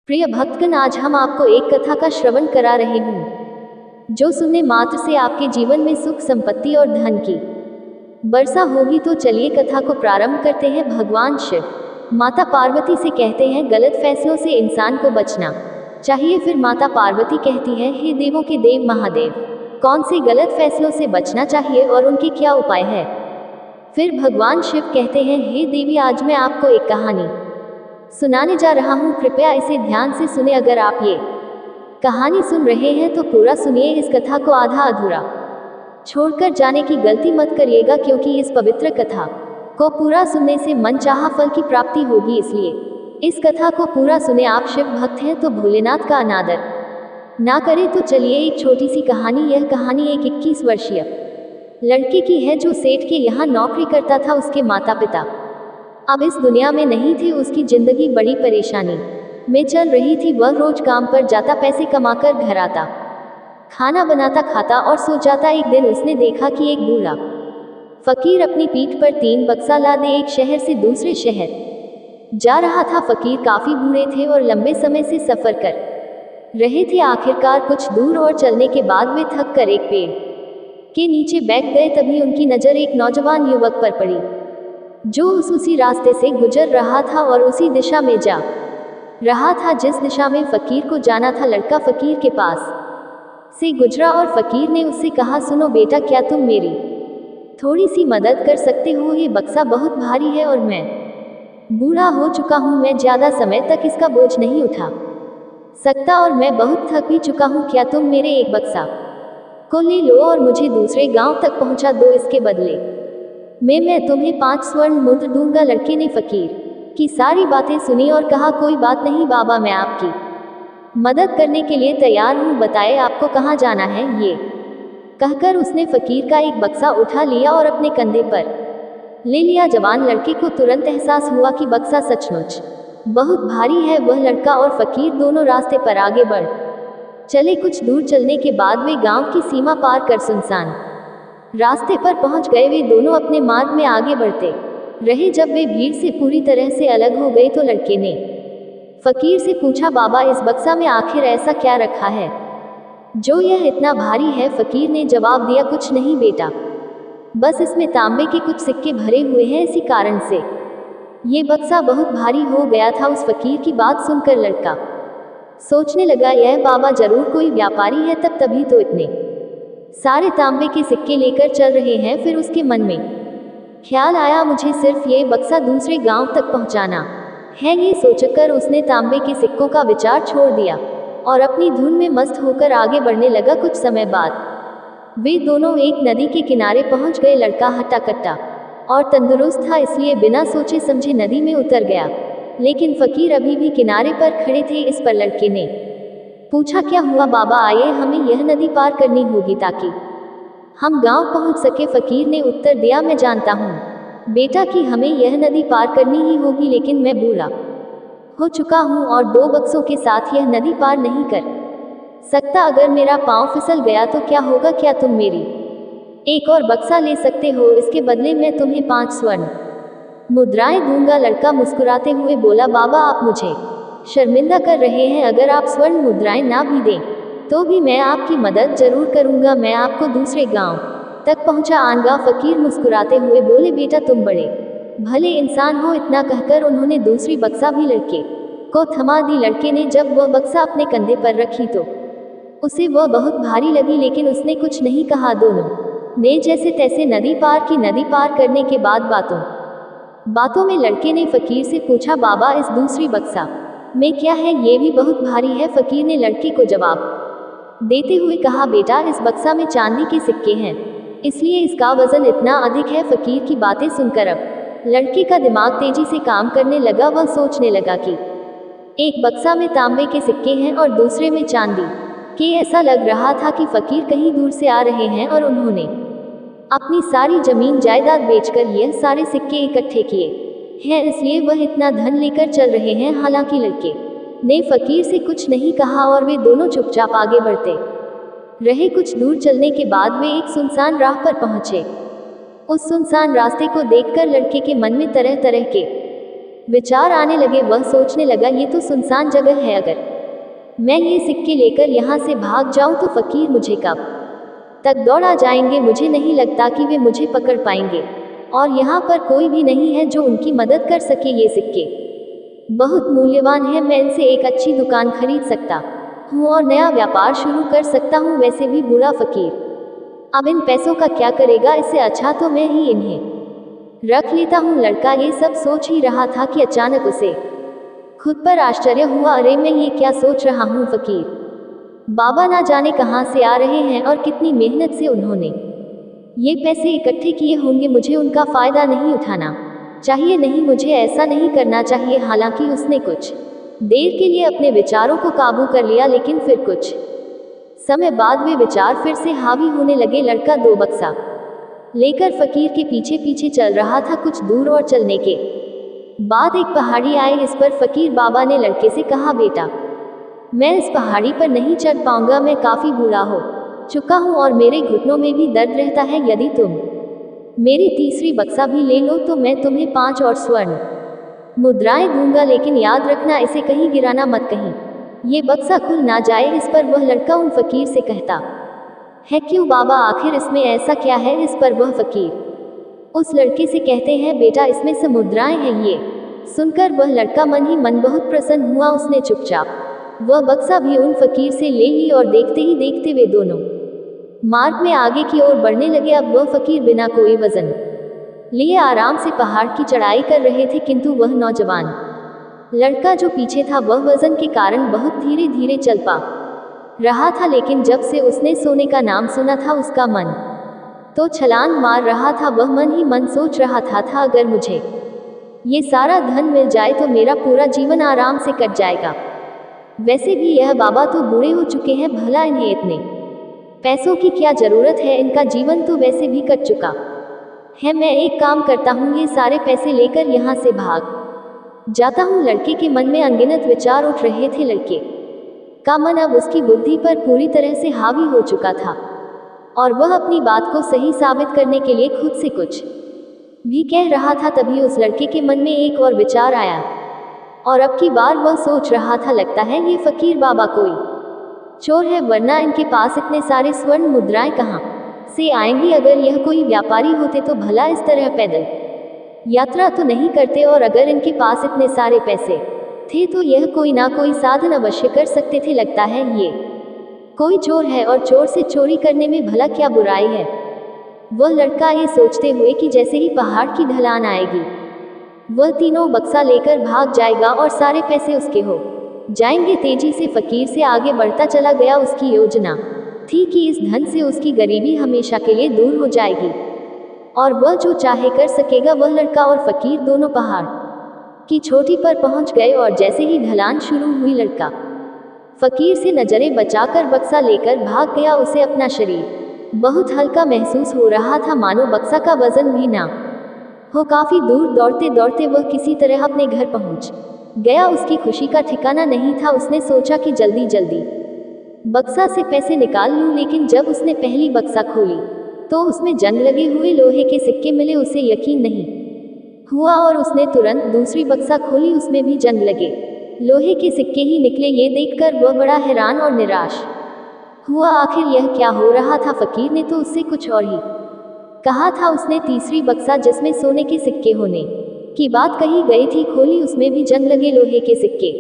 प्रिय भक्तगण, आज हम आपको एक कथा का श्रवण करा रहे हैं जो सुनने मात्र से आपके जीवन में सुख, संपत्ति और धन की वर्षा होगी। तो चलिए कथा को प्रारंभ करते हैं। भगवान शिव माता पार्वती से कहते हैं, गलत फैसलों से इंसान को बचना चाहिए। फिर माता पार्वती कहती है, हे देवों के देव महादेव, कौन से गलत फैसलों से बचना चाहिए और उनके क्या उपाय है। फिर भगवान शिव कहते हैं, हे देवी, आज मैं आपको एक कहानी सुनाने जा रहा हूँ, कृपया इसे ध्यान से सुने। अगर आप ये कहानी सुन रहे हैं तो पूरा सुनिए, इस कथा को आधा अधूरा छोड़कर जाने की गलती मत करिएगा, क्योंकि इस पवित्र कथा को पूरा सुनने से मनचाहा फल की प्राप्ति होगी। इसलिए इस कथा को पूरा सुने। आप शिव भक्त हैं तो भोलेनाथ का अनादर ना करें। तो चलिए एक छोटी सी कहानी। यह कहानी एक 21 वर्षीय लड़के की है जो सेठ के यहाँ नौकरी करता था। उसके माता पिता अब इस दुनिया में नहीं थे। उसकी जिंदगी बड़ी परेशानी में चल रही थी। वह रोज काम पर जाता, पैसे कमाकर घर आता, खाना बनाता, खाता और सो जाता। एक दिन उसने देखा कि एक बूढ़ा फकीर अपनी पीठ पर 3 बक्सा लादे एक शहर से दूसरे शहर जा रहा था। फकीर काफी बूढ़े थे और लंबे समय से सफर कर रहे थे। आखिरकार कुछ दूर और चलने के बाद वे थक कर एक पेड़ के नीचे बैठ गए। तभी उनकी नजर एक नौजवान युवक पर पड़ी जो उसी रास्ते से गुजर रहा था और उसी दिशा में जा रहा था जिस दिशा में फकीर को जाना था। लड़का फकीर के पास से गुजरा और फकीर ने उससे कहा, सुनो बेटा, क्या तुम मेरी थोड़ी सी मदद कर सकते हो? ये बक्सा बहुत भारी है और मैं बूढ़ा हो चुका हूँ। मैं ज्यादा समय तक इसका बोझ नहीं उठा सकता और मैं बहुत थक भी चुका हूँ। क्या तुम मेरे एक बक्सा को ले लो और मुझे दूसरे गांव तक पहुंचा दो? इसके बदले मैं तुम्हें 5 स्वर्ण मुद्र दूंगा। लड़के ने फकीर की सारी बातें सुनी और कहा, कोई बात नहीं बाबा, मैं आपकी मदद करने के लिए तैयार हूँ। बताए आपको कहाँ जाना है? ये कहकर उसने फकीर का एक बक्सा उठा लिया और अपने कंधे पर ले लिया। जवान लड़के को तुरंत एहसास हुआ कि बक्सा सचमुच बहुत भारी है। वह लड़का और फकीर दोनों रास्ते पर आगे बढ़ चले। कुछ दूर चलने के बाद वे गांव की सीमा पार कर सुनसान रास्ते पर पहुंच गए। वे दोनों अपने मार्ग में आगे बढ़ते रहे। जब वे भीड़ से पूरी तरह से अलग हो गए तो लड़के ने फकीर से पूछा, बाबा, इस बक्सा में आखिर ऐसा क्या रखा है जो यह इतना भारी है? फकीर ने जवाब दिया, कुछ नहीं बेटा, बस इसमें तांबे के कुछ सिक्के भरे हुए हैं। इसी कारण से ये बक्सा बहुत भारी हो गया था। उस फकीर की बात सुनकर लड़का सोचने लगा, यह बाबा जरूर कोई व्यापारी है, तभी तो इतने सारे तांबे के सिक्के लेकर चल रहे हैं। फिर उसके मन में ख्याल आया, मुझे सिर्फ ये बक्सा दूसरे गांव तक पहुंचाना है। ये सोचकर उसने तांबे के सिक्कों का विचार छोड़ दिया और अपनी धुन में मस्त होकर आगे बढ़ने लगा। कुछ समय बाद वे दोनों एक नदी के किनारे पहुंच गए। लड़का हट्टा कट्टा और तंदुरुस्त था, इसलिए बिना सोचे समझे नदी में उतर गया। लेकिन फकीर अभी भी किनारे पर खड़े थे। इस पर लड़के ने पूछा, क्या हुआ बाबा? आइए, हमें यह नदी पार करनी होगी ताकि हम गांव पहुंच सके। फकीर ने उत्तर दिया, मैं जानता हूं बेटा कि हमें यह नदी पार करनी ही होगी, लेकिन मैं बूढ़ा हो चुका हूं और 2 बक्सों के साथ यह नदी पार नहीं कर सकता। अगर मेरा पांव फिसल गया तो क्या होगा? क्या तुम मेरी एक और बक्सा ले सकते हो? इसके बदले मैं तुम्हें 5 स्वर्ण मुद्राएं दूंगा। लड़का मुस्कुराते हुए बोला, बाबा, आप मुझे शर्मिंदा कर रहे हैं। अगर आप स्वर्ण मुद्राएं ना भी दें तो भी मैं आपकी मदद जरूर करूंगा। मैं आपको दूसरे गांव तक पहुंचा आऊंगा। फकीर मुस्कुराते हुए बोले, बेटा, तुम बड़े भले इंसान हो। इतना कहकर उन्होंने दूसरी बक्सा भी लड़के को थमा दी। लड़के ने जब वह बक्सा अपने कंधे पर रखी तो उसे वह बहुत भारी लगी, लेकिन उसने कुछ नहीं कहा। दोनों ने जैसे तैसे नदी पार की। नदी पार करने के बाद बातों में लड़के ने फकीर से पूछा, बाबा, इस दूसरी बक्सा में क्या है? ये भी बहुत भारी है। फकीर ने लड़के को जवाब देते हुए कहा, बेटा, इस बक्सा में चांदी के सिक्के हैं, इसलिए इसका वजन इतना अधिक है। फकीर की बातें सुनकर अब लड़के का दिमाग तेजी से काम करने लगा। वह सोचने लगा कि एक बक्सा में तांबे के सिक्के हैं और दूसरे में चांदी के। ऐसा लग रहा था कि फकीर कहीं दूर से आ रहे हैं और उन्होंने अपनी सारी जमीन जायदाद बेचकर यह सारे सिक्के इकट्ठे किए हैं, इसलिए वह इतना धन लेकर चल रहे हैं। हालांकि लड़के ने फकीर से कुछ नहीं कहा और वे दोनों चुपचाप आगे बढ़ते रहे। कुछ दूर चलने के बाद वे एक सुनसान राह पर पहुंचे। उस सुनसान रास्ते को देखकर लड़के के मन में तरह तरह के विचार आने लगे। वह सोचने लगा, ये तो सुनसान जगह है, अगर मैं ये सिक्के लेकर यहाँ से भाग जाऊं तो फकीर मुझे कब तक दौड़ा जाएंगे। मुझे नहीं लगता कि वे मुझे पकड़ पाएंगे, और यहाँ पर कोई भी नहीं है जो उनकी मदद कर सके। ये सिक्के बहुत मूल्यवान है, मैं इनसे एक अच्छी दुकान खरीद सकता हूँ और नया व्यापार शुरू कर सकता हूँ। वैसे भी बूढ़ा फकीर अब इन पैसों का क्या करेगा, इससे अच्छा तो मैं ही इन्हें रख लेता हूँ। लड़का ये सब सोच ही रहा था कि अचानक उसे खुद पर आश्चर्य हुआ। अरे मैं ये क्या सोच रहा हूँ, फकीर बाबा ना जाने कहाँ से आ रहे हैं और कितनी मेहनत से उन्होंने ये पैसे इकट्ठे किए होंगे। मुझे उनका फायदा नहीं उठाना चाहिए, नहीं मुझे ऐसा नहीं करना चाहिए। हालांकि उसने कुछ देर के लिए अपने विचारों को काबू कर लिया, लेकिन फिर कुछ समय बाद वे विचार फिर से हावी होने लगे। लड़का 2 बक्सा लेकर फकीर के पीछे पीछे चल रहा था। कुछ दूर और चलने के बाद एक पहाड़ी आई। इस पर फकीर बाबा ने लड़के से कहा, बेटा मैं इस पहाड़ी पर नहीं चढ़ पाऊंगा, मैं काफ़ी बूढ़ा हो चुका हूँ और मेरे घुटनों में भी दर्द रहता है। यदि तुम मेरी तीसरी बक्सा भी ले लो तो मैं तुम्हें 5 और स्वर्ण मुद्राएं दूंगा, लेकिन याद रखना इसे कहीं गिराना मत, कहीं ये बक्सा खुल ना जाए। इस पर वह लड़का उन फकीर से कहता है, क्यों बाबा, आखिर इसमें ऐसा क्या है? इस पर वह फकीर उस लड़के से कहते हैं, बेटा इसमें से मुद्राएं हैं। ये सुनकर वह लड़का मन ही मन बहुत प्रसन्न हुआ। उसने चुपचाप वह बक्सा भी उन फकीर से ले ली और देखते ही देखते वे दोनों मार्ग में आगे की ओर बढ़ने लगे। अब वह फकीर बिना कोई वजन लिए आराम से पहाड़ की चढ़ाई कर रहे थे, किंतु वह नौजवान लड़का जो पीछे था वह वजन के कारण बहुत धीरे धीरे चल पा रहा था। लेकिन जब से उसने सोने का नाम सुना था उसका मन तो छलांग मार रहा था। वह मन ही मन सोच रहा था अगर मुझे ये सारा धन मिल जाए तो मेरा पूरा जीवन आराम से कट जाएगा। वैसे भी यह बाबा तो बूढ़े हो चुके हैं, भला इन्हें इतने पैसों की क्या जरूरत है, इनका जीवन तो वैसे भी कट चुका है। मैं एक काम करता हूँ, ये सारे पैसे लेकर यहाँ से भाग जाता हूँ। लड़के के मन में अनगिनत विचार उठ रहे थे। लड़के का मन अब उसकी बुद्धि पर पूरी तरह से हावी हो चुका था और वह अपनी बात को सही साबित करने के लिए खुद से कुछ भी कह रहा था। तभी उस लड़के के मन में एक और विचार आया और अब की बार वह सोच रहा था, लगता है ये फकीर बाबा कोई चोर है, वरना इनके पास इतने सारे स्वर्ण मुद्राएं कहाँ से आएंगी। अगर यह कोई व्यापारी होते तो भला इस तरह पैदल यात्रा तो नहीं करते, और अगर इनके पास इतने सारे पैसे थे तो यह कोई ना कोई साधन अवश्य कर सकते थे। लगता है ये कोई चोर है, और चोर से चोरी करने में भला क्या बुराई है। वह लड़का ये सोचते हुए कि जैसे ही पहाड़ की ढलान आएगी वह तीनों बक्सा लेकर भाग जाएगा और सारे पैसे उसके हो जाएंगे। तेजी से फकीर से आगे बढ़ता चला गया। उसकी योजना थी कि इस धन से उसकी गरीबी हमेशा के लिए दूर हो जाएगी और वह जो चाहे कर सकेगा। वह लड़का और फकीर दोनों पहाड़ की चोटी पर पहुंच गए और जैसे ही ढलान शुरू हुई लड़का फकीर से नजरें बचाकर बक्सा लेकर भाग गया। उसे अपना शरीर बहुत हल्का महसूस हो रहा था, मानो बक्सा का वजन भी ना हो। काफी दूर दौड़ते दौड़ते वह किसी तरह अपने घर पहुंच गया। उसकी खुशी का ठिकाना नहीं था। उसने सोचा कि जल्दी जल्दी बक्सा से पैसे निकाल लूं, लेकिन जब उसने पहली बक्सा खोली तो उसमें जंग लगे हुए लोहे के सिक्के मिले। उसे यकीन नहीं हुआ और उसने तुरंत दूसरी बक्सा खोली, उसमें भी जंग लगे लोहे के सिक्के ही निकले। ये देखकर वह बड़ा हैरान और निराश हुआ। आखिर यह क्या हो रहा था? फकीर ने तो उससे कुछ और ही कहा था। उसने तीसरी बक्सा जिसमें सोने के सिक्के होने की बात कही गई थी खोली, उसमें भी जंग लगे लोहे के सिक्के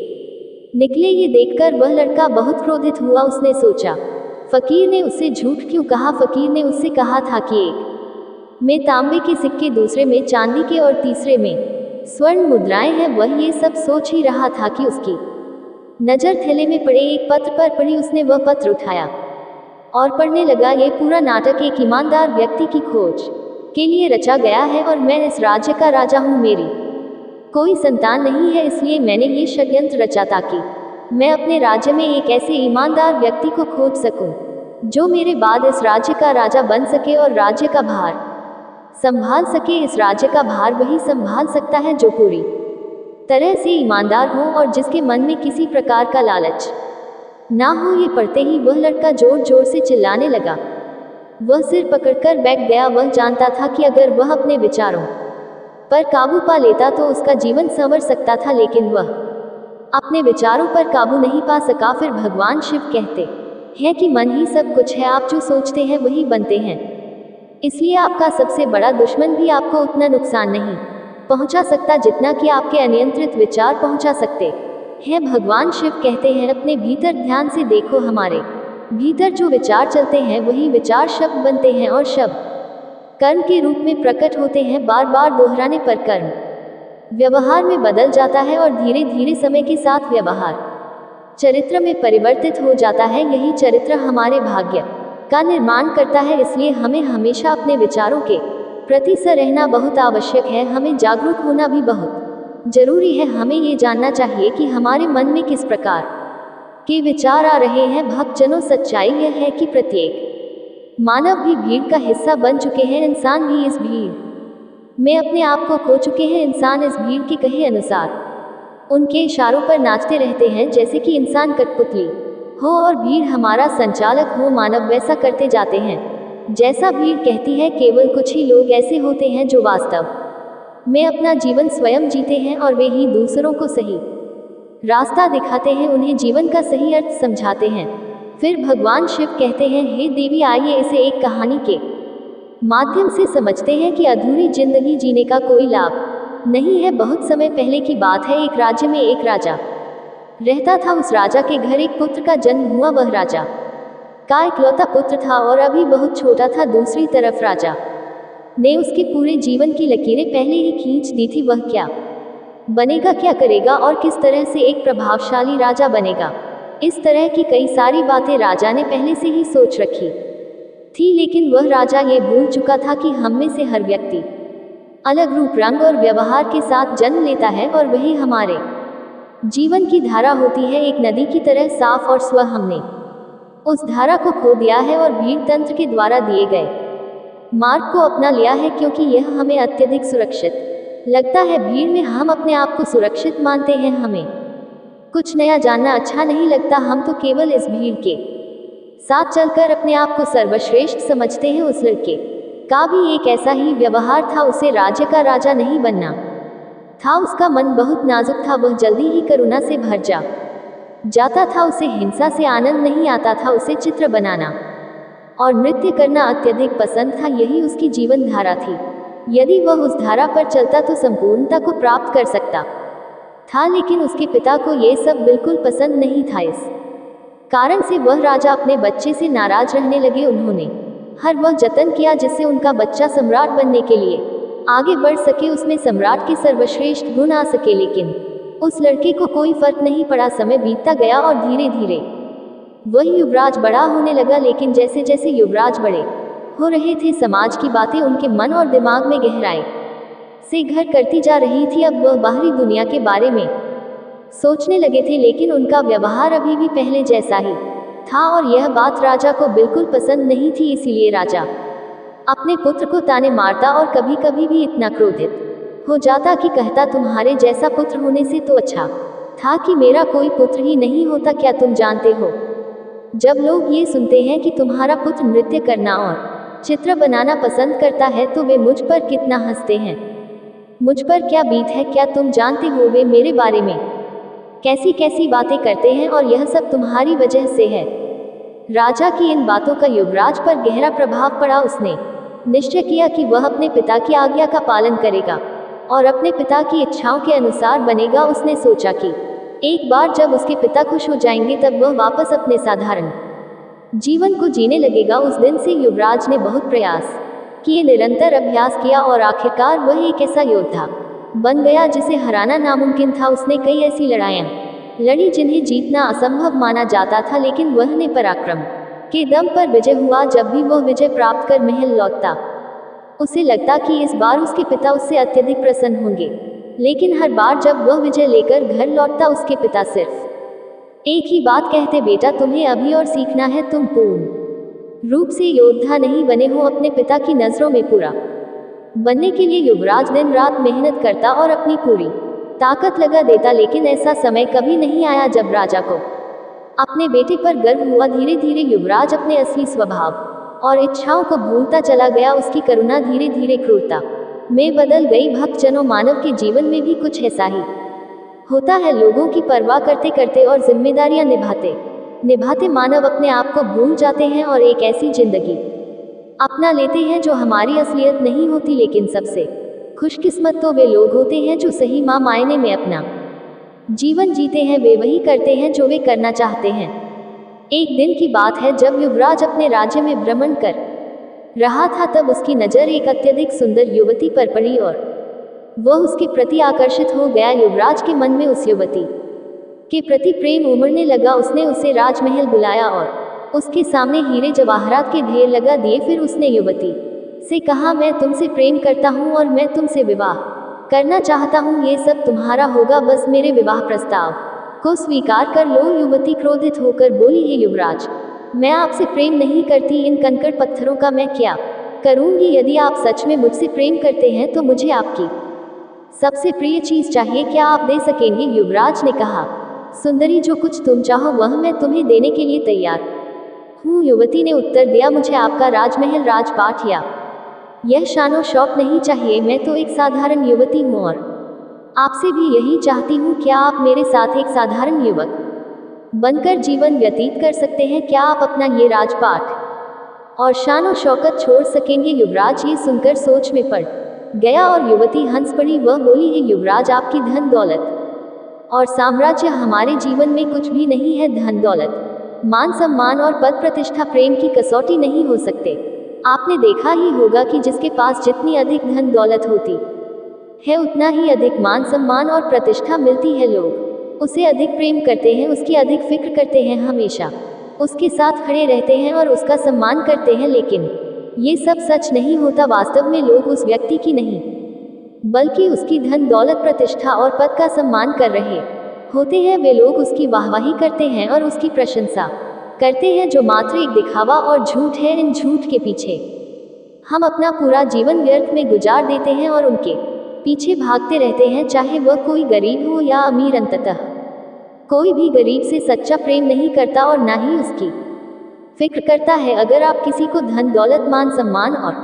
निकले। ये देखकर वह लड़का बहुत क्रोधित हुआ। उसने सोचा, फकीर ने उससे झूठ क्यों कहा? फकीर ने उससे कहा था कि एक में तांबे के सिक्के, दूसरे में चांदी के और तीसरे में स्वर्ण मुद्राएं हैं। वह ये सब सोच ही रहा था कि उसकी नज़र थैले में पड़े एक पत्र पर पड़ी। उसने वह पत्र उठाया और पढ़ने लगा। ये पूरा नाटक एक ईमानदार व्यक्ति की खोज के लिए रचा गया है और मैं इस राज्य का राजा हूँ। मेरी कोई संतान नहीं है, इसलिए मैंने ये षड्यंत्र रचा ताकि मैं अपने राज्य में एक ऐसे ईमानदार व्यक्ति को खोज सकूं जो मेरे बाद इस राज्य का राजा बन सके और राज्य का भार संभाल सके। इस राज्य का भार वही संभाल सकता है जो पूरी तरह से ईमानदार हो और जिसके मन में किसी प्रकार का लालच ना हो। ये पढ़ते ही वह लड़का जोर जोर से चिल्लाने लगा। वह सिर पकड़कर बैठ गया। वह जानता था कि अगर वह अपने विचारों पर काबू पा लेता तो उसका जीवन संवर सकता था, लेकिन वह अपने विचारों पर काबू नहीं पा सका। फिर भगवान शिव कहते हैं कि मन ही सब कुछ है, आप जो सोचते हैं वही बनते हैं। इसलिए आपका सबसे बड़ा दुश्मन भी आपको उतना नुकसान नहीं पहुंचा सकता जितना कि आपके अनियंत्रित विचार पहुंचा सकते हैं। भगवान शिव कहते हैं, अपने भीतर ध्यान से देखो, हमारे भीतर जो विचार चलते हैं वही विचार शब्द बनते हैं और शब्द कर्म के रूप में प्रकट होते हैं। बार बार दोहराने पर कर्म व्यवहार में बदल जाता है और धीरे धीरे समय के साथ व्यवहार चरित्र में परिवर्तित हो जाता है। यही चरित्र हमारे भाग्य का निर्माण करता है। इसलिए हमें हमेशा अपने विचारों के प्रति रहना बहुत आवश्यक है। हमें जागरूक होना भी बहुत जरूरी है। हमें ये जानना चाहिए कि हमारे मन में किस प्रकार के विचार आ रहे हैं। भक्तजनों, सच्चाई यह है कि प्रत्येक मानव भी भीड़ का हिस्सा बन चुके हैं। इंसान भी इस भीड़ में अपने आप को खो चुके हैं। इंसान इस भीड़ के कहे अनुसार उनके इशारों पर नाचते रहते हैं, जैसे कि इंसान कठपुतली हो और भीड़ हमारा संचालक हो। मानव वैसा करते जाते हैं जैसा भीड़ कहती है। केवल कुछ ही लोग ऐसे होते हैं जो वास्तव में अपना जीवन स्वयं जीते हैं और वे ही दूसरों को सही रास्ता दिखाते हैं, उन्हें जीवन का सही अर्थ समझाते हैं। फिर भगवान शिव कहते हैं, हे देवी, आइए इसे एक कहानी के माध्यम से समझते हैं कि अधूरी जिंदगी जीने का कोई लाभ नहीं है। बहुत समय पहले की बात है। एक राज्य में एक राजा रहता था। उस राजा के घर एक पुत्र का जन्म हुआ। वह राजा का इकलौता पुत्र था और अभी बहुत छोटा था। दूसरी तरफ राजा ने उसके पूरे जीवन की लकीरें पहले ही खींच दी थी। वह क्या बनेगा, क्या करेगा और किस तरह से एक प्रभावशाली राजा बनेगा, इस तरह की कई सारी बातें राजा ने पहले से ही सोच रखी थी। लेकिन वह राजा ये भूल चुका था कि हम में से हर व्यक्ति अलग रूप, रंग और व्यवहार के साथ जन्म लेता है और वही हमारे जीवन की धारा होती है, एक नदी की तरह साफ और स्व। हमने उस धारा को खो दिया है और भीड़ तंत्र के द्वारा दिए गए मार्ग को अपना लिया है, क्योंकि यह हमें अत्यधिक सुरक्षित लगता है। भीड़ में हम अपने आप को सुरक्षित मानते हैं। हमें कुछ नया जानना अच्छा नहीं लगता। हम तो केवल इस भीड़ के साथ चलकर अपने आप को सर्वश्रेष्ठ समझते हैं। उस लड़के का भी एक ऐसा ही व्यवहार था। उसे राज्य का राजा नहीं बनना था। उसका मन बहुत नाजुक था। वह जल्दी ही करुणा से भर जाता था। उसे हिंसा से आनंद नहीं आता था। उसे चित्र बनाना और नृत्य करना अत्यधिक पसंद था। यही उसकी जीवन धारा थी। यदि वह उस धारा पर चलता तो संपूर्णता को प्राप्त कर सकता था, लेकिन उसके पिता को यह सब बिल्कुल पसंद नहीं था। इस कारण से वह राजा अपने बच्चे से नाराज रहने लगे। उन्होंने हर वह जतन किया जिससे उनका बच्चा सम्राट बनने के लिए आगे बढ़ सके, उसमें सम्राट के सर्वश्रेष्ठ गुण आ सके। लेकिन उस लड़के को कोई फर्क नहीं पड़ा। समय बीतता गया और धीरे धीरे वह युवराज बड़ा होने लगा। लेकिन जैसे जैसे युवराज बड़े हो रहे थे, समाज की बातें उनके मन और दिमाग में गहराई से घर करती जा रही थी। अब वह बाहरी दुनिया के बारे में सोचने लगे थे, लेकिन उनका व्यवहार अभी भी पहले जैसा ही था और यह बात राजा को बिल्कुल पसंद नहीं थी। इसीलिए राजा अपने पुत्र को ताने मारता और कभी कभी भी इतना क्रोधित हो जाता कि कहता, तुम्हारे जैसा पुत्र होने से तो अच्छा था कि मेरा कोई पुत्र ही नहीं होता। क्या तुम जानते हो, जब लोग ये सुनते हैं कि तुम्हारा पुत्र नृत्य करना और चित्र बनाना पसंद करता है तो वे मुझ पर कितना हंसते हैं, मुझ पर क्या बीत है। क्या तुम जानते हो वे मेरे बारे में कैसी कैसी बातें करते हैं, और यह सब तुम्हारी वजह से है। राजा की इन बातों का युवराज पर गहरा प्रभाव पड़ा। उसने निश्चय किया कि वह अपने पिता की आज्ञा का पालन करेगा और अपने पिता की इच्छाओं के अनुसार बनेगा। उसने सोचा कि एक बार जब उसके पिता खुश हो जाएंगे तब वह वापस अपने साधारण जीवन को जीने लगेगा। उस दिन से युवराज ने बहुत प्रयास किए, निरंतर अभ्यास किया और आखिरकार वह एक ऐसा योद्धा बन गया जिसे हराना नामुमकिन था। उसने कई ऐसी लड़ाइयाँ लड़ी जिन्हें जीतना असंभव माना जाता था, लेकिन वह ने पराक्रम के दम पर विजय हुआ। जब भी वह विजय प्राप्त कर महल लौटता, उसे लगता कि इस बार उसके पिता उससे अत्यधिक प्रसन्न होंगे। लेकिन हर बार जब वह विजय लेकर घर लौटता, उसके पिता सिर्फ एक ही बात कहते, बेटा तुम्हें अभी और सीखना है, तुम पूर्ण रूप से योद्धा नहीं बने हो। अपने पिता की नजरों में पूरा बनने के लिए युवराज दिन रात मेहनत करता और अपनी पूरी ताकत लगा देता, लेकिन ऐसा समय कभी नहीं आया जब राजा को अपने बेटे पर गर्व हुआ। धीरे धीरे युवराज अपने असली स्वभाव और इच्छाओं को भूलता चला गया। उसकी करुणा धीरे धीरे क्रूरता मैं बदल गई भक्तजनों। मानव के जीवन में भी कुछ ऐसा ही होता है। लोगों की परवाह करते करते और जिम्मेदारियां निभाते निभाते मानव अपने आप को भूल जाते हैं और एक ऐसी जिंदगी अपना लेते हैं जो हमारी असलियत नहीं होती। लेकिन सबसे खुशकिस्मत तो वे लोग होते हैं जो सही मायने में अपना जीवन जीते हैं। वे वही करते हैं जो वे करना चाहते हैं। एक दिन की बात है जब युवराज अपने राज्य में भ्रमण कर रहा था, तब उसकी नज़र एक अत्यधिक सुंदर युवती पर पड़ी और वह उसके प्रति आकर्षित हो गया। युवराज के मन में उस युवती के प्रति प्रेम उमड़ने लगा। उसने उसे राजमहल बुलाया और उसके सामने हीरे जवाहरात के ढेर लगा दिए। फिर उसने युवती से कहा, मैं तुमसे प्रेम करता हूँ और मैं तुमसे विवाह करना चाहता हूँ। ये सब तुम्हारा होगा, बस मेरे विवाह प्रस्ताव को स्वीकार कर लो। युवती क्रोधित होकर बोली, हे युवराज, मैं आपसे प्रेम नहीं करती। इन कंकड़ पत्थरों का मैं क्या करूँगी? यदि आप सच में मुझसे प्रेम करते हैं तो मुझे आपकी सबसे प्रिय चीज़ चाहिए, क्या आप दे सकेंगे? युवराज ने कहा, सुंदरी, जो कुछ तुम चाहो वह मैं तुम्हें देने के लिए तैयार हूँ। युवती ने उत्तर दिया, मुझे आपका राजमहल, राजपाट या यह शानो शौक नहीं चाहिए। मैं तो एक साधारण युवती हूँ और आपसे भी यही चाहती हूँ। क्या आप मेरे साथ एक साधारण युवक बनकर जीवन व्यतीत कर सकते हैं? क्या आप अपना ये राजपाट और शानो शौकत छोड़ सकेंगे? युवराज ये सुनकर सोच में पड़ गया और युवती हंस पड़ी। वह बोली, है युवराज, आपकी धन दौलत और साम्राज्य हमारे जीवन में कुछ भी नहीं है। धन दौलत, मान सम्मान और पद प्रतिष्ठा प्रेम की कसौटी नहीं हो सकते। आपने देखा ही होगा कि जिसके पास जितनी अधिक धन दौलत होती है उतना ही अधिक मान सम्मान और प्रतिष्ठा मिलती है। लोग उसे अधिक प्रेम करते हैं, उसकी अधिक फिक्र करते हैं, हमेशा उसके साथ खड़े रहते हैं और उसका सम्मान करते हैं। लेकिन ये सब सच नहीं होता। वास्तव में लोग उस व्यक्ति की नहीं बल्कि उसकी धन दौलत, प्रतिष्ठा और पद का सम्मान कर रहे होते हैं। वे लोग उसकी वाहवाही करते हैं और उसकी प्रशंसा करते हैं, जो मात्र एक दिखावा और झूठ है। इन झूठ के पीछे हम अपना पूरा जीवन व्यर्थ में गुजार देते हैं और उनके पीछे भागते रहते हैं, चाहे वह कोई गरीब हो या अमीर। अंततः कोई भी गरीब से सच्चा प्रेम नहीं करता और ना ही उसकी फिक्र करता है। अगर आप किसी को धन दौलत, मान सम्मान और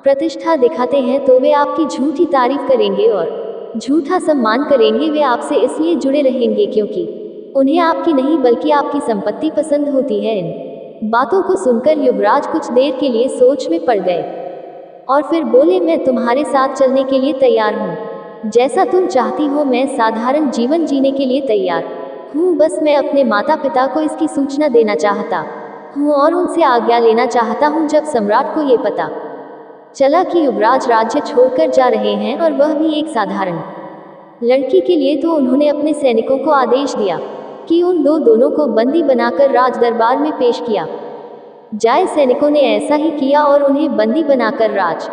प्रतिष्ठा दिखाते हैं तो वे आपकी झूठी तारीफ करेंगे और झूठा सम्मान करेंगे। वे आपसे इसलिए जुड़े रहेंगे क्योंकि उन्हें आपकी नहीं बल्कि आपकी संपत्ति पसंद होती है। इन बातों को सुनकर युवराज कुछ देर के लिए सोच में पड़ गए और फिर बोले, मैं तुम्हारे साथ चलने के लिए तैयार हूँ। जैसा तुम चाहती हो, मैं साधारण जीवन जीने के लिए तैयार हूँ। बस मैं अपने माता पिता को इसकी सूचना देना चाहता हूँ और उनसे आज्ञा लेना चाहता हूँ। जब सम्राट को ये पता चला कि युवराज राज्य छोड़कर जा रहे हैं और वह भी एक साधारण लड़की के लिए, तो उन्होंने अपने सैनिकों को आदेश दिया कि उन दोनों को बंदी बनाकर राज दरबार में पेश किया जाए। सैनिकों ने ऐसा ही किया और उन्हें बंदी बनाकर राज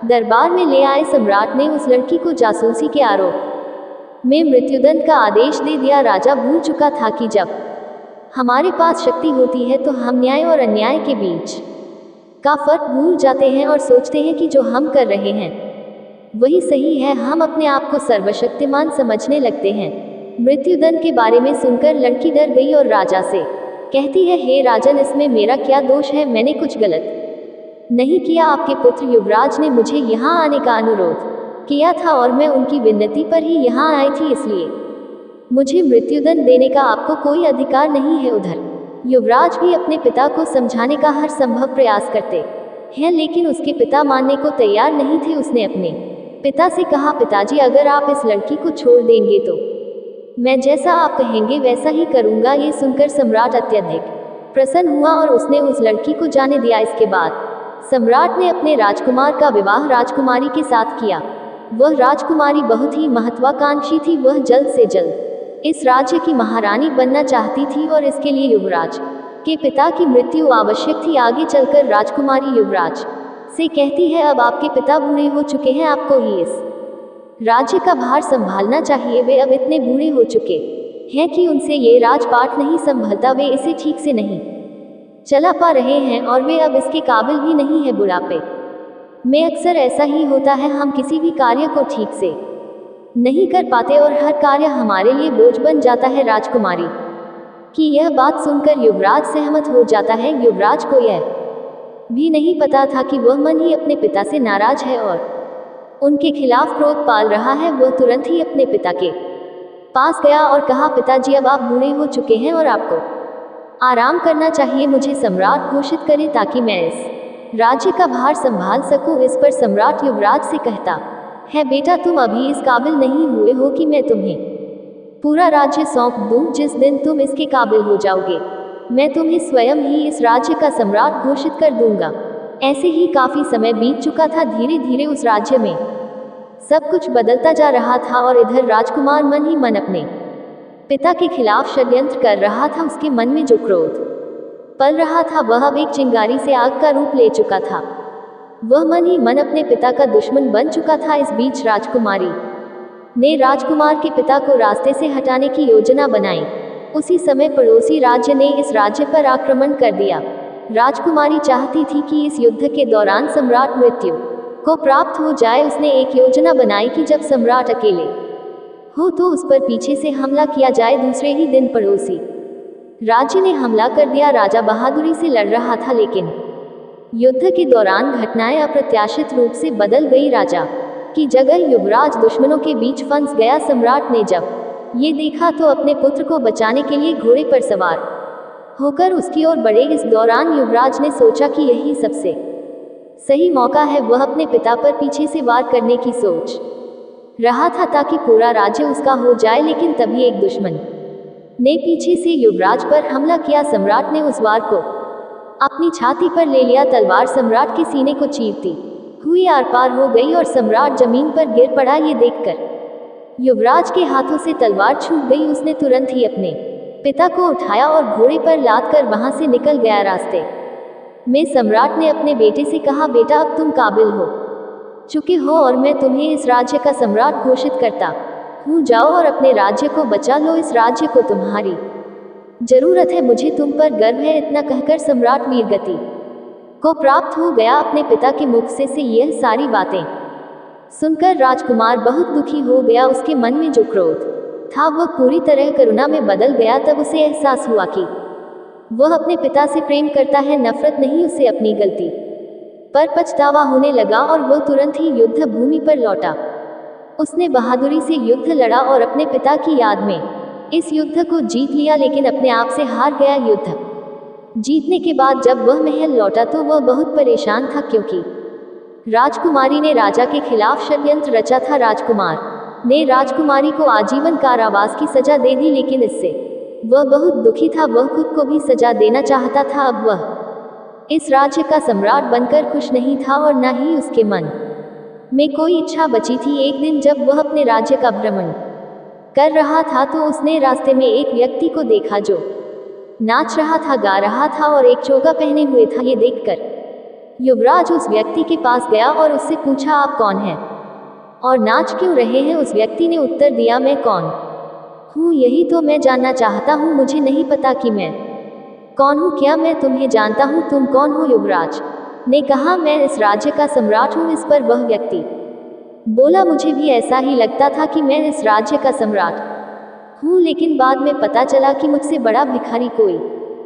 दरबार में ले आए। सम्राट ने उस लड़की को जासूसी के आरोप में मृत्युदंड का आदेश दे दिया। राजा भूल चुका था कि जब हमारे पास शक्ति होती है तो हम न्याय और अन्याय के बीच का फर्क भूल जाते हैं और सोचते हैं कि जो हम कर रहे हैं वही सही है। हम अपने आप को सर्वशक्तिमान समझने लगते हैं। मृत्युदंड के बारे में सुनकर लड़की डर गई और राजा से कहती है, हे राजन, इसमें मेरा क्या दोष है? मैंने कुछ गलत नहीं किया। आपके पुत्र युवराज ने मुझे यहाँ आने का अनुरोध किया था और मैं उनकी विनती पर ही यहाँ आई थी, इसलिए मुझे मृत्युदंड देने का आपको कोई अधिकार नहीं है। उधर युवराज भी अपने पिता को समझाने का हर संभव प्रयास करते हैं, लेकिन उसके पिता मानने को तैयार नहीं थे। उसने अपने पिता से कहा, पिताजी, अगर आप इस लड़की को छोड़ देंगे तो मैं जैसा आप कहेंगे वैसा ही करूंगा। ये सुनकर सम्राट अत्यधिक प्रसन्न हुआ और उसने उस लड़की को जाने दिया। इसके बाद सम्राट ने अपने राजकुमार का विवाह राजकुमारी के साथ किया। वह राजकुमारी बहुत ही महत्वाकांक्षी थी। वह जल्द से जल्द इस राज्य की महारानी बनना चाहती थी और इसके लिए युवराज के पिता की मृत्यु आवश्यक थी। आगे चलकर राजकुमारी युवराज से कहती है, अब आपके पिता बूढ़े हो चुके हैं, आपको ही इस राज्य का भार संभालना चाहिए। वे अब इतने बूढ़े हो चुके हैं कि उनसे ये राजपाट नहीं संभलता। वे इसे ठीक से नहीं चला पा रहे हैं और वे अब इसके काबिल भी नहीं है। बुढ़ापे में अक्सर ऐसा ही होता है, हम किसी भी कार्य को ठीक से नहीं कर पाते और हर कार्य हमारे लिए बोझ बन जाता है। राजकुमारी की यह बात सुनकर युवराज सहमत हो जाता है। युवराज को यह भी नहीं पता था कि वह मन ही अपने पिता से नाराज है और उनके खिलाफ क्रोध पाल रहा है। वह तुरंत ही अपने पिता के पास गया और कहा, पिताजी अब आप बूढ़े हो चुके हैं और आपको आराम करना चाहिए। मुझे सम्राट घोषित करें ताकि मैं इस राज्य का भार संभाल सकूं। इस पर सम्राट युवराज से कहता है, बेटा तुम अभी इस काबिल नहीं हुए हो कि मैं तुम्हें पूरा राज्य सौंप दूं। जिस दिन तुम इसके काबिल हो जाओगे मैं तुम्हें स्वयं ही इस राज्य का सम्राट घोषित कर दूंगा। ऐसे ही काफी समय बीत चुका था। धीरे धीरे उस राज्य में सब कुछ बदलता जा रहा था और इधर राजकुमार मन ही मन अपने पिता के खिलाफ षड्यंत्र कर रहा था। उसके मन में जो क्रोध पल रहा था वह अब एक चिंगारी से आग का रूप ले चुका था। वह मन ही मन अपने पिता का दुश्मन बन चुका था। इस बीच राजकुमारी ने राजकुमार के पिता को रास्ते से हटाने की योजना बनाई। उसी समय पड़ोसी राज्य ने इस राज्य पर आक्रमण कर दिया। राजकुमारी चाहती थी कि इस युद्ध के दौरान सम्राट मृत्यु को प्राप्त हो जाए। उसने एक योजना बनाई कि जब सम्राट अकेले हो तो उस पर पीछे से हमला किया जाए। दूसरे ही दिन पड़ोसी राज्य ने हमला कर दिया। राजा बहादुरी से लड़ रहा था लेकिन युद्ध के दौरान घटनाएं अप्रत्याशित रूप से बदल गई। राजा की जगह युवराज दुश्मनों के बीच फंस गया। सम्राट ने जब ये देखा तो अपने पुत्र को बचाने के लिए घोड़े पर सवार होकर उसकी ओर बढ़े। इस दौरान युवराज ने सोचा कि यही सबसे सही मौका है। वह अपने पिता पर पीछे से वार करने की सोच रहा था ताकि पूरा राज्य उसका हो जाए। लेकिन तभी एक दुश्मन ने पीछे से युवराज पर हमला किया। सम्राट ने उस वार को अपनी छाती पर ले लिया। तलवार सम्राट के सीने को चीरती हुई आर पार हो गई और सम्राट जमीन पर गिर पड़ा। ये देखकर युवराज के हाथों से तलवार छूट गई। उसने तुरंत ही अपने पिता को उठाया और घोड़े पर लाद कर वहां से निकल गया। रास्ते में सम्राट ने अपने बेटे से कहा, बेटा अब तुम काबिल हो चुके हो और मैं तुम्हें इस राज्य का सम्राट घोषित करता हूँ। जाओ और अपने राज्य को बचा लो। इस राज्य को तुम्हारी जरूरत है। मुझे तुम पर गर्व है। इतना कहकर सम्राट वीरगति को प्राप्त हो गया। अपने पिता के मुख से यह सारी बातें सुनकर राजकुमार बहुत दुखी हो गया। उसके मन में जो क्रोध था वह पूरी तरह करुणा में बदल गया। तब उसे एहसास हुआ कि वह अपने पिता से प्रेम करता है, नफरत नहीं। उसे अपनी गलती पर पछतावा होने लगा और वह तुरंत ही युद्ध भूमि पर लौटा। उसने बहादुरी से युद्ध लड़ा और अपने पिता की याद में इस युद्ध को जीत लिया, लेकिन अपने आप से हार गया। युद्ध जीतने के बाद जब वह महल लौटा तो वह बहुत परेशान था क्योंकि राजकुमारी ने राजा के खिलाफ षड्यंत्र रचा था। राजकुमार ने राजकुमारी को आजीवन कारावास की सजा दे दी, लेकिन इससे वह बहुत दुखी था। वह खुद को भी सजा देना चाहता था। अब वह इस राज्य का सम्राट बनकर खुश नहीं था और न ही उसके मन में कोई इच्छा बची थी। एक दिन जब वह अपने राज्य का भ्रमण कर रहा था तो उसने रास्ते में एक व्यक्ति को देखा जो नाच रहा था, गा रहा था और एक चोगा पहने हुए था। ये देखकर युवराज उस व्यक्ति के पास गया और उससे पूछा, आप कौन हैं और नाच क्यों रहे हैं? उस व्यक्ति ने उत्तर दिया, मैं कौन हूँ यही तो मैं जानना चाहता हूँ। मुझे नहीं पता कि मैं कौन हूँ। क्या मैं तुम्हें जानता हूँ? तुम कौन हो? युवराज ने कहा, मैं इस राज्य का सम्राट हूँ। इस पर वह व्यक्ति बोला, मुझे भी ऐसा ही लगता था कि मैं इस राज्य का सम्राट हूँ, लेकिन बाद में पता चला कि मुझसे बड़ा भिखारी कोई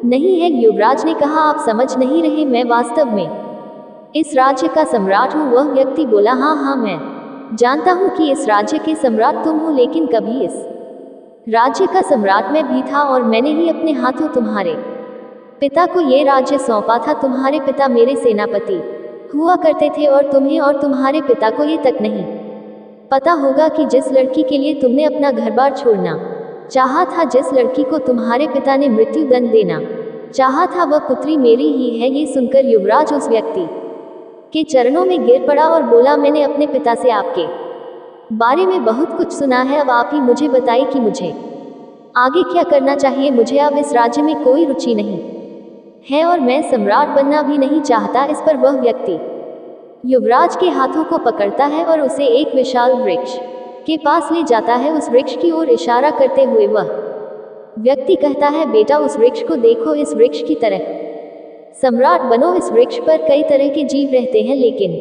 नहीं है। युवराज ने कहा, आप समझ नहीं रहे, मैं वास्तव में इस राज्य का सम्राट हूँ। वह व्यक्ति बोला, हाँ मैं जानता हूँ कि इस राज्य के सम्राट तुम हो, लेकिन कभी इस राज्य का सम्राट मैं भी था और मैंने ही अपने हाथों तुम्हारे पिता को ये राज्य सौंपा था। तुम्हारे पिता मेरे सेनापति हुआ करते थे और तुम्हें और तुम्हारे पिता को ये तक नहीं पता होगा कि जिस लड़की के लिए तुमने अपना घर बार छोड़ना चाहा था, जिस लड़की को तुम्हारे पिता ने मृत्यु दंड देना चाहा था, वह पुत्री मेरी ही है। ये सुनकर युवराज उस व्यक्ति के चरणों में गिर पड़ा और बोला, मैंने अपने पिता से आपके बारे में बहुत कुछ सुना है। अब आप ही मुझे बताइए कि मुझे आगे क्या करना चाहिए। मुझे अब इस राज्य में कोई रुचि नहीं है और मैं सम्राट बनना भी नहीं चाहता। इस पर वह व्यक्ति युवराज के हाथों को पकड़ता है और उसे एक विशाल वृक्ष के पास ले जाता है। उस वृक्ष की ओर इशारा करते हुए वह व्यक्ति कहता है, बेटा उस वृक्ष को देखो, इस वृक्ष की तरह सम्राट बनो। इस वृक्ष पर कई तरह के जीव रहते हैं, लेकिन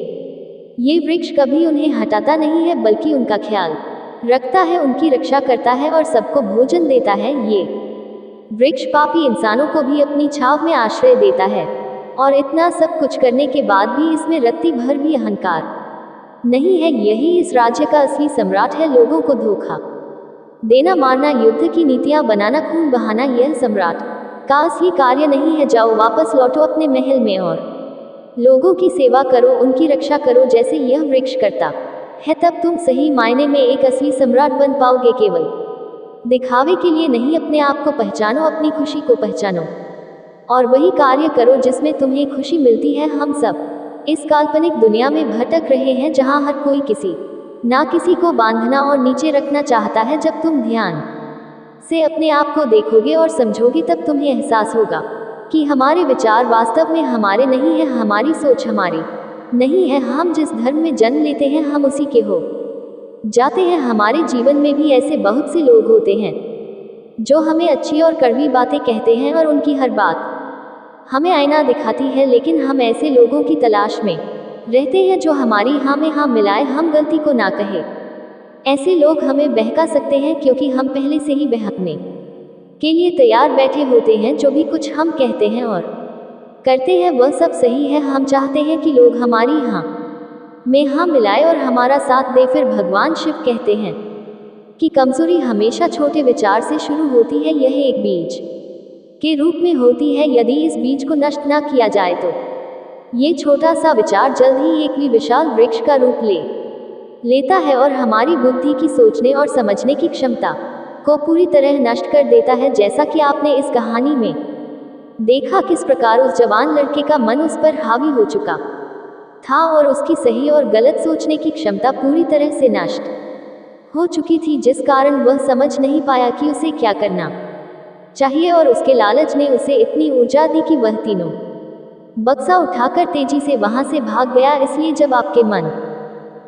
ये वृक्ष कभी उन्हें हटाता नहीं है, बल्कि उनका ख्याल रखता है, उनकी रक्षा करता है और सबको भोजन देता है। ये वृक्ष पापी इंसानों को भी अपनी छाव में आश्रय देता है और इतना सब कुछ करने के बाद भी इसमें रत्ती भर भी अहंकार नहीं है। यही इस राज्य का असली सम्राट है। लोगों को धोखा देना, मारना, युद्ध की नीतियां बनाना, खून बहाना, यह सम्राट का असली कार्य नहीं है। जाओ, वापस लौटो अपने महल में और लोगों की सेवा करो, उनकी रक्षा करो जैसे यह वृक्ष करता है। तब तुम सही मायने में एक असली सम्राट बन पाओगे। केवल दिखावे के लिए नहीं, अपने आप को पहचानो, अपनी खुशी को पहचानो और वही कार्य करो जिसमें तुम्हें खुशी मिलती है। हम सब इस काल्पनिक दुनिया में भटक रहे हैं जहां हर कोई किसी ना किसी को बांधना और नीचे रखना चाहता है। जब तुम ध्यान से अपने आप को देखोगे और समझोगे तब तुम्हें एहसास होगा कि हमारे विचार वास्तव में हमारे नहीं है, हमारी सोच हमारी नहीं है। हम जिस धर्म में जन्म लेते हैं हम उसी के हो जाते हैं। हमारे जीवन में भी ऐसे बहुत से लोग होते हैं जो हमें अच्छी और कड़वी बातें कहते हैं और उनकी हर बात हमें आईना दिखाती है, लेकिन हम ऐसे लोगों की तलाश में रहते हैं जो हमारी हाँ में हाँ मिलाए, हम गलती को ना कहे। ऐसे लोग हमें बहका सकते हैं क्योंकि हम पहले से ही बहकने के लिए तैयार बैठे होते हैं। जो भी कुछ हम कहते हैं और करते हैं वह सब सही है। हम चाहते हैं कि लोग हमारी हाँ में हाँ मिलाए और हमारा साथ दे। फिर भगवान शिव कहते हैं कि कमजोरी हमेशा छोटे विचार से शुरू होती है। यह एक बीज के रूप में होती है। यदि इस बीज को नष्ट ना किया जाए तो ये छोटा सा विचार जल्द ही एक विशाल वृक्ष का रूप लेता है और हमारी बुद्धि की सोचने और समझने की क्षमता को पूरी तरह नष्ट कर देता है। जैसा कि आपने इस कहानी में देखा किस प्रकार उस जवान लड़के का मन उस पर हावी हो चुका था और उसकी सही और गलत सोचने की क्षमता पूरी तरह से नष्ट हो चुकी थी, जिस कारण वह समझ नहीं पाया कि उसे क्या करना चाहिए और उसके लालच ने उसे इतनी ऊर्जा दी कि वह तीनों बक्सा उठाकर तेजी से वहां से भाग गया। इसलिए जब आपके मन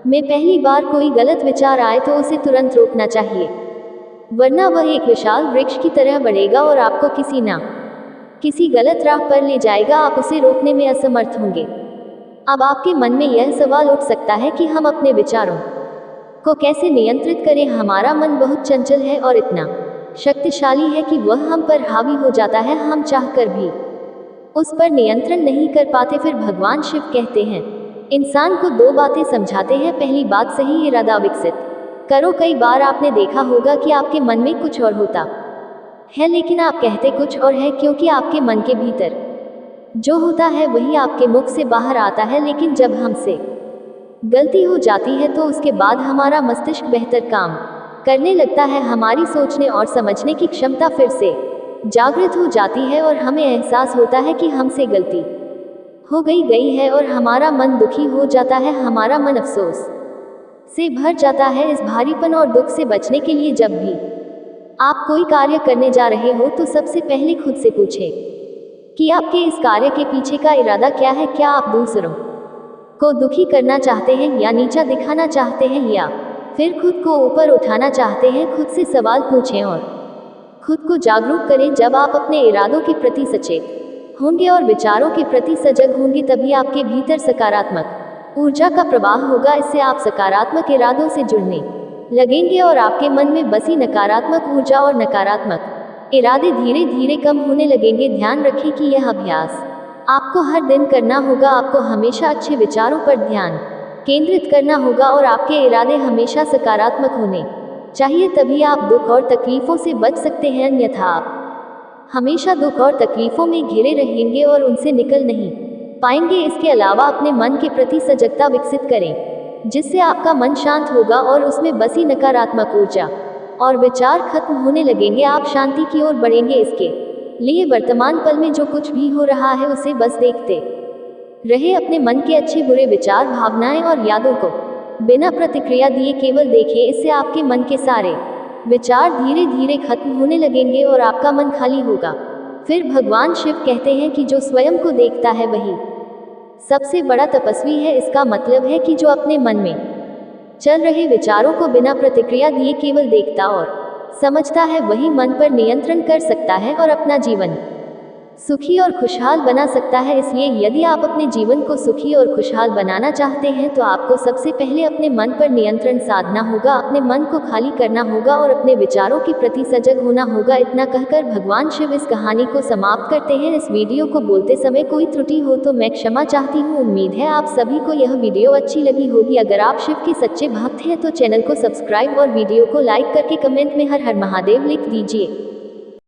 में पहली बार कोई गलत विचार आए तो उसे तुरंत रोकना चाहिए, वरना वह एक विशाल वृक्ष की तरह बढ़ेगा और आपको किसी ना किसी गलत राह पर ले जाएगा। आप उसे रोकने में असमर्थ होंगे। अब आपके मन में यह सवाल उठ सकता है कि हम अपने विचारों को कैसे नियंत्रित करें। हमारा मन बहुत चंचल है और इतना शक्तिशाली है कि वह हम पर हावी हो जाता है, हम चाहकर भी उस पर नियंत्रण नहीं कर पाते। फिर भगवान शिव कहते हैं, इंसान को दो बातें समझाते हैं। पहली बात, सही इरादा विकसित करो। कई बार आपने देखा होगा कि आपके मन में कुछ और होता है लेकिन आप कहते कुछ और है, क्योंकि आपके मन के भीतर जो होता है वही आपके मुख से बाहर आता है। लेकिन जब हमसे गलती हो जाती है तो उसके बाद हमारा मस्तिष्क बेहतर काम करने लगता है। हमारी सोचने और समझने की क्षमता फिर से जागृत हो जाती है और हमें एहसास होता है कि हमसे गलती हो गई है और हमारा मन दुखी हो जाता है। हमारा मन अफसोस से भर जाता है। इस भारीपन और दुख से बचने के लिए जब भी आप कोई कार्य करने जा रहे हो तो सबसे पहले खुद से पूछें कि आपके इस कार्य के पीछे का इरादा क्या है। क्या आप दूसरों को दुखी करना चाहते हैं या नीचा दिखाना चाहते हैं, या फिर खुद को ऊपर उठाना चाहते हैं। खुद से सवाल पूछें और खुद को जागरूक करें। जब आप अपने इरादों के प्रति सचेत होंगे और विचारों के प्रति सजग होंगे तभी आपके भीतर सकारात्मक ऊर्जा का प्रवाह होगा। इससे आप सकारात्मक इरादों से जुड़ने लगेंगे और आपके मन में बसी नकारात्मक ऊर्जा और नकारात्मक इरादे धीरे धीरे कम होने लगेंगे। ध्यान रखें कि यह अभ्यास आपको हर दिन करना होगा। आपको हमेशा अच्छे विचारों पर ध्यान केंद्रित करना होगा और आपके इरादे हमेशा सकारात्मक होने चाहिए, तभी आप दुख और तकलीफों से बच सकते हैं। अन्यथा आप हमेशा दुख और तकलीफों में घिरे रहेंगे और उनसे निकल नहीं पाएंगे। इसके अलावा अपने मन के प्रति सजगता विकसित करें, जिससे आपका मन शांत होगा और उसमें बसी नकारात्मक ऊर्जा और विचार खत्म होने लगेंगे। आप शांति की ओर बढ़ेंगे। इसके लिए वर्तमान पल में जो कुछ भी हो रहा है उसे बस देखते रहे। अपने मन के अच्छे बुरे विचार, भावनाएं और यादों को बिना प्रतिक्रिया दिए केवल देखें। इससे आपके मन के सारे विचार धीरे धीरे खत्म होने लगेंगे और आपका मन खाली होगा। फिर भगवान शिव कहते हैं कि जो स्वयं को देखता है वही सबसे बड़ा तपस्वी है। इसका मतलब है कि जो अपने मन में चल रहे विचारों को बिना प्रतिक्रिया दिए केवल देखता और समझता है वही मन पर नियंत्रण कर सकता है और अपना जीवन सुखी और खुशहाल बना सकता है। इसलिए यदि आप अपने जीवन को सुखी और खुशहाल बनाना चाहते हैं तो आपको सबसे पहले अपने मन पर नियंत्रण साधना होगा, अपने मन को खाली करना होगा और अपने विचारों के प्रति सजग होना होगा। इतना कहकर भगवान शिव इस कहानी को समाप्त करते हैं। इस वीडियो को बोलते समय कोई त्रुटि हो तो मैं क्षमा चाहती हूँ। उम्मीद है आप सभी को यह वीडियो अच्छी लगी होगी। अगर आप शिव के सच्चे भक्त हैं तो चैनल को सब्सक्राइब और वीडियो को लाइक करके कमेंट में हर हर महादेव लिख दीजिए।